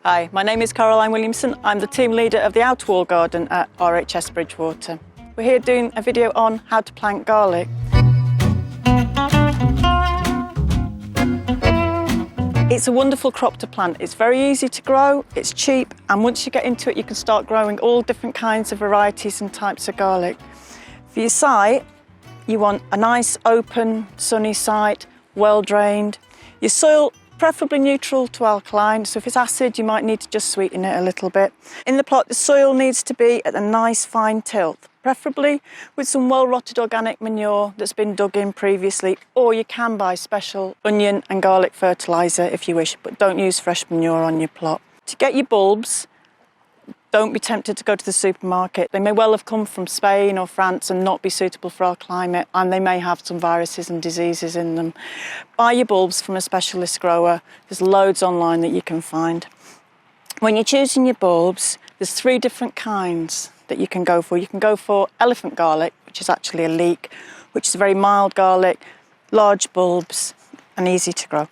Hi, my name is Caroline Williamson. I'm the team leader of the outer wall garden at RHS Bridgewater. We're here doing a video on how to plant garlic. It's a wonderful crop to plant. It's very easy to grow, it's cheap, and once you get into it you can start growing all different kinds of varieties and types of garlic. For your site, you want a nice open sunny site, well drained. Your soil preferably neutral to alkaline, so if it's acid you might need to just sweeten it a little bit. In the plot the soil needs to be at a nice fine tilt, preferably with some well-rotted organic manure that's been dug in previously, or you can buy special onion and garlic fertiliser if you wish, but don't use fresh manure on your plot. To get your bulbs, don't be tempted to go to the supermarket. They may well have come from Spain or France and not be suitable for our climate, and they may have some viruses and diseases in them. Buy your bulbs from a specialist grower. There's loads online that you can find. When you're choosing your bulbs, there's 3 different kinds that you can go for. You can go for elephant garlic, which is actually a leek, which is a very mild garlic, large bulbs and easy to grow.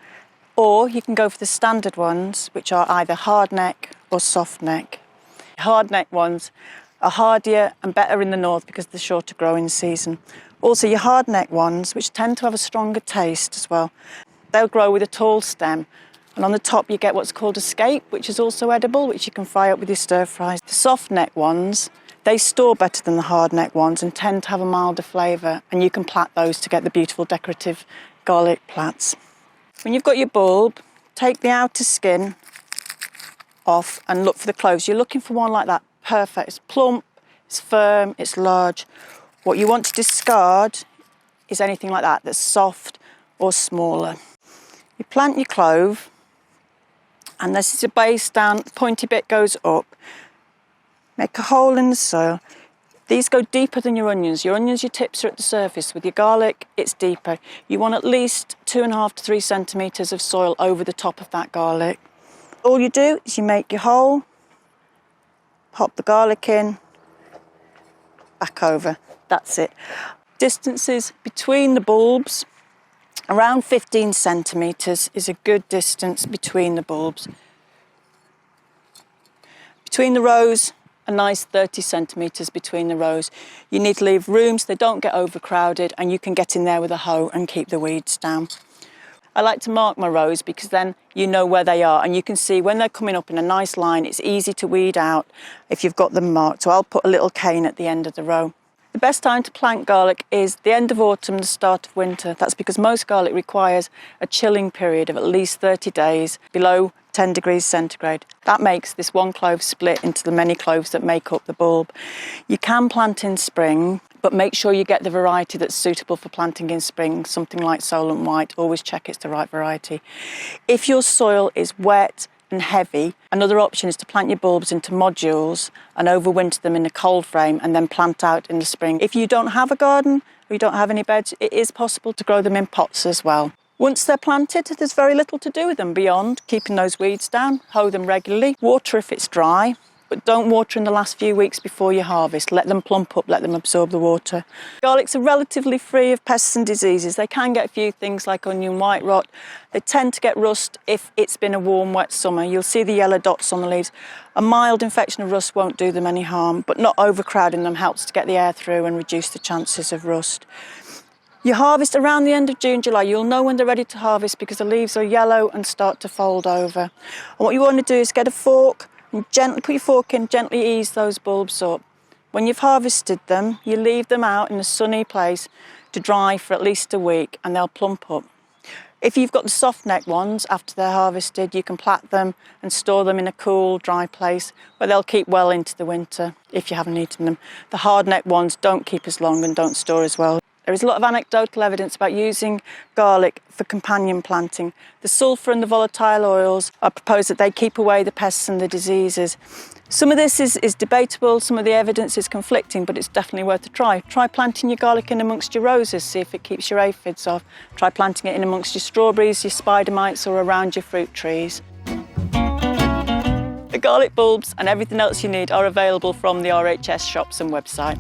Or you can go for the standard ones, which are either hard neck or soft neck. Hard neck ones are hardier and better in the north because they're shorter growing season. Also your hard neck ones, which tend to have a stronger taste as well, they'll grow with a tall stem, and on the top you get what's called a scape, which is also edible, which you can fry up with your stir fries. The soft neck ones, they store better than the hard neck ones and tend to have a milder flavour, and you can plait those to get the beautiful decorative garlic plaits. When you've got your bulb, take the outer skin off and look for the cloves. You're looking for one like that, perfect. It's plump, it's firm, it's large. What you want to discard is anything like that that's soft or smaller. You plant your clove, and this is a base down, the pointy bit goes up. Make a hole in the soil. These go deeper than your onions. Your tips are at the surface. With your garlic, it's deeper. You want at least 2.5 to 3 centimetres of soil over the top of that garlic. All you do is you make your hole, pop the garlic in, back over. That's it. Distances between the bulbs, around 15 centimetres is a good distance between the bulbs. Between the rows, a nice 30 centimetres between the rows. You need to leave room so they don't get overcrowded, and you can get in there with a hoe and keep the weeds down. I like to mark my rows because then you know where they are, and you can see when they're coming up in a nice line, it's easy to weed out if you've got them marked. So I'll put a little cane at the end of the row. The best time to plant garlic is the end of autumn, the start of winter. That's because most garlic requires a chilling period of at least 30 days below 10 degrees centigrade. That makes this one clove split into the many cloves that make up the bulb. You can plant in spring, but make sure you get the variety that's suitable for planting in spring, something like Solent White. Always check it's the right variety. If your soil is wet and heavy, another option is to plant your bulbs into modules and overwinter them in a cold frame and then plant out in the spring. If you don't have a garden or you don't have any beds, it is possible to grow them in pots as well. Once they're planted, there's very little to do with them beyond keeping those weeds down, hoe them regularly, water if it's dry, but don't water in the last few weeks before you harvest. Let them plump up, let them absorb the water. Garlics are relatively free of pests and diseases. They can get a few things like onion white rot. They tend to get rust if it's been a warm, wet summer. You'll see the yellow dots on the leaves. A mild infection of rust won't do them any harm, but not overcrowding them helps to get the air through and reduce the chances of rust. You harvest around the end of June, July. You'll know when they're ready to harvest because the leaves are yellow and start to fold over. And what you want to do is get a fork and gently put your fork in, gently ease those bulbs up. When you've harvested them, you leave them out in a sunny place to dry for at least a week, and they'll plump up. If you've got the soft neck ones, after they're harvested, you can plait them and store them in a cool, dry place where they'll keep well into the winter if you haven't eaten them. The hard neck ones don't keep as long and don't store as well. There is a lot of anecdotal evidence about using garlic for companion planting. The sulphur and the volatile oils are proposed that they keep away the pests and the diseases. Some of this is debatable, some of the evidence is conflicting, but it's definitely worth a try. Try planting your garlic in amongst your roses, see if it keeps your aphids off. Try planting it in amongst your strawberries, your spider mites, or around your fruit trees. The garlic bulbs and everything else you need are available from the RHS shops and website.